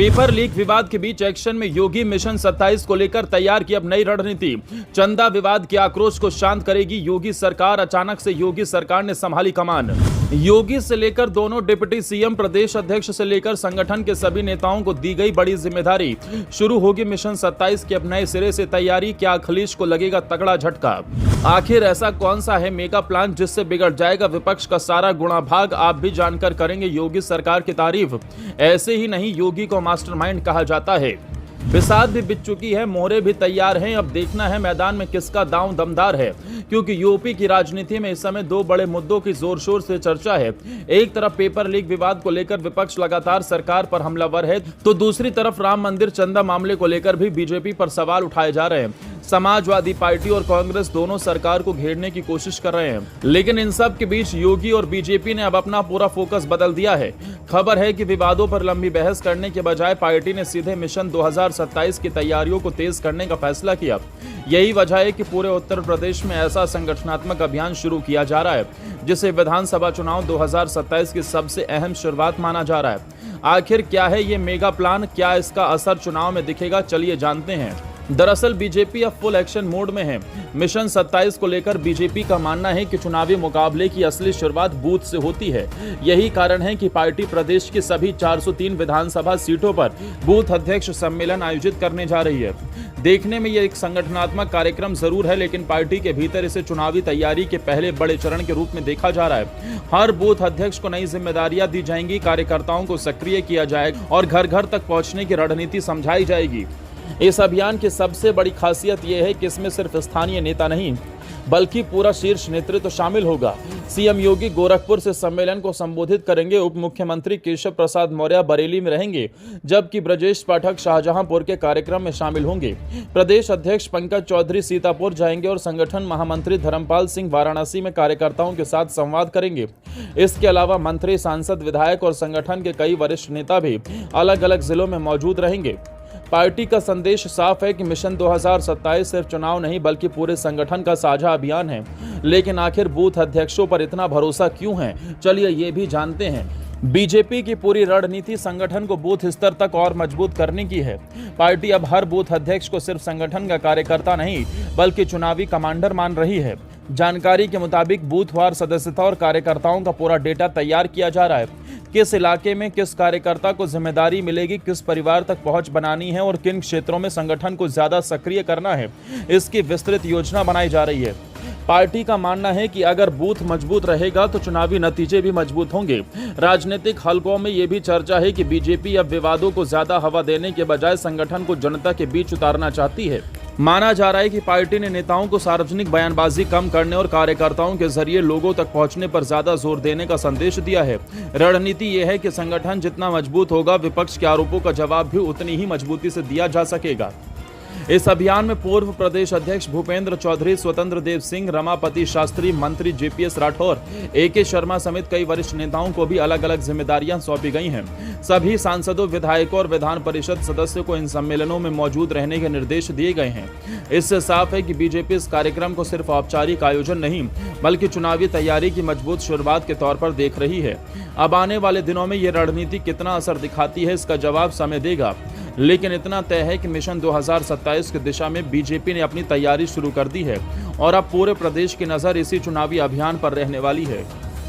Paper leak विवाद के बीच action में योगी। मिशन 27 को लेकर तैयार की अब नई रणनीति। चंदा विवाद के आक्रोश को शांत करेगी योगी सरकार। अचानक से योगी सरकार ने संभाली कमान। योगी से लेकर दोनों डिप्टी सीएम, प्रदेश अध्यक्ष से लेकर संगठन के सभी नेताओं को दी गई बड़ी जिम्मेदारी। शुरू होगी मिशन 27 की अब नए सिरे से तैयारी। क्या अखिलेश को लगेगा तगड़ा झटका? आखिर ऐसा कौन सा है मेगा प्लान जिससे बिगड़ जाएगा विपक्ष का सारा गुणा भाग? आप भी जानकर करेंगे योगी सरकार की तारीफ। ऐसे ही नहीं, योगी को मास्टरमाइंड कहा जाता है। बिसात भी बिक चुकी है, मोहरे भी तैयार हैं। अब देखना है मैदान में किसका दांव दमदार है, क्योंकि यूपी की राजनीति में इस समय दो बड़े मुद्दों की जोर शोर से चर्चा है। एक तरफ पेपर लीक विवाद को लेकर विपक्ष लगातार सरकार पर हमलावर है, तो दूसरी तरफ राम मंदिर चंदा मामले को लेकर भी बीजेपी पर सवाल उठाए जा रहे हैं। समाजवादी पार्टी और कांग्रेस दोनों सरकार को घेरने की कोशिश कर रहे हैं, लेकिन इन सब के बीच योगी और बीजेपी ने अब अपना पूरा फोकस बदल दिया है। खबर है कि विवादों पर लंबी बहस करने के बजाय पार्टी ने सीधे मिशन 2027 की तैयारियों को तेज करने का फैसला किया। यही वजह है कि पूरे उत्तर प्रदेश में ऐसा संगठनात्मक अभियान शुरू किया जा रहा है जिसे विधानसभा चुनाव 2027 की सबसे अहम शुरुआत माना जा रहा है। आखिर क्या है ये मेगा प्लान? क्या इसका असर चुनाव में दिखेगा? चलिए जानते हैं। दरअसल बीजेपी अब फुल एक्शन मोड में है। मिशन 27 को लेकर बीजेपी का मानना है कि चुनावी मुकाबले की असली शुरुआत बूथ से होती है। यही कारण है कि पार्टी प्रदेश की सभी 403 विधानसभा सीटों पर बूथ अध्यक्ष सम्मेलन आयोजित करने जा रही है। देखने में यह एक संगठनात्मक कार्यक्रम जरूर है, लेकिन पार्टी के भीतर इसे चुनावी तैयारी के पहले बड़े चरण के रूप में देखा जा रहा है। हर बूथ अध्यक्ष को नई जिम्मेदारियां दी जाएंगी, कार्यकर्ताओं को सक्रिय किया जाएगा और घर घर तक पहुंचने की रणनीति समझाई जाएगी। इस अभियान की सबसे बड़ी खासियत यह है कि इसमें सिर्फ स्थानीय नेता नहीं, बल्कि पूरा शीर्ष नेतृत्व शामिल होगा। सीएम योगी गोरखपुर से सम्मेलन को संबोधित करेंगे। उप मुख्यमंत्री केशव प्रसाद मौर्य बरेली में रहेंगे, जबकि ब्रजेश पाठक शाहजहांपुर के कार्यक्रम में शामिल होंगे। प्रदेश अध्यक्ष पंकज चौधरी सीतापुर जाएंगे और संगठन महामंत्री धर्मपाल सिंह वाराणसी में कार्यकर्ताओं के साथ संवाद करेंगे। इसके अलावा मंत्री, सांसद, विधायक और संगठन के कई वरिष्ठ नेता भी अलग अलग जिलों में मौजूद रहेंगे। पार्टी का संदेश साफ है कि मिशन 2027 सिर्फ चुनाव नहीं बल्कि पूरे संगठन का साझा अभियान है। लेकिन आखिर बूथ अध्यक्षों पर इतना भरोसा क्यों है? चलिए ये भी जानते हैं। बीजेपी की पूरी रणनीति संगठन को बूथ स्तर तक और मजबूत करने की है। पार्टी अब हर बूथ अध्यक्ष को सिर्फ संगठन का कार्यकर्ता नहीं बल्कि चुनावी कमांडर मान रही है। जानकारी के मुताबिक बूथवार सदस्यता और कार्यकर्ताओं का पूरा डेटा तैयार किया जा रहा है। किस इलाके में किस कार्यकर्ता को जिम्मेदारी मिलेगी, किस परिवार तक पहुंच बनानी है और किन क्षेत्रों में संगठन को ज्यादा सक्रिय करना है, इसकी विस्तृत योजना बनाई जा रही है। पार्टी का मानना है कि अगर बूथ मजबूत रहेगा तो चुनावी नतीजे भी मजबूत होंगे। राजनीतिक हलकों में यह भी चर्चा है कि बीजेपी अब विवादों को ज्यादा हवा देने के बजाय संगठन को जनता के बीच उतारना चाहती है। माना जा रहा है कि पार्टी ने नेताओं को सार्वजनिक बयानबाजी कम करने और कार्यकर्ताओं के जरिए लोगों तक पहुंचने पर ज्यादा जोर देने का संदेश दिया है। रणनीति यह है कि संगठन जितना मजबूत होगा, विपक्ष के आरोपों का जवाब भी उतनी ही मजबूती से दिया जा सकेगा। इस अभियान में पूर्व प्रदेश अध्यक्ष भूपेंद्र चौधरी, स्वतंत्र देव सिंह, रमापति शास्त्री, मंत्री जेपीएस राठौर, एके शर्मा समेत कई वरिष्ठ नेताओं को भी अलग अलग जिम्मेदारियां सौंपी गई हैं। सभी सांसदों, विधायकों और विधान परिषद सदस्यों को इन सम्मेलनों में मौजूद रहने के निर्देश दिए गए हैं। इससे साफ है कि बीजेपी इस कार्यक्रम को सिर्फ औपचारिक आयोजन नहीं बल्कि चुनावी तैयारी की मजबूत शुरुआत के तौर पर देख रही है। अब आने वाले दिनों में ये रणनीति कितना असर दिखाती है, इसका जवाब समय देगा। लेकिन इतना तय है कि मिशन 2027 की दिशा में बीजेपी ने अपनी तैयारी शुरू कर दी है और अब पूरे प्रदेश की नजर इसी चुनावी अभियान पर रहने वाली है।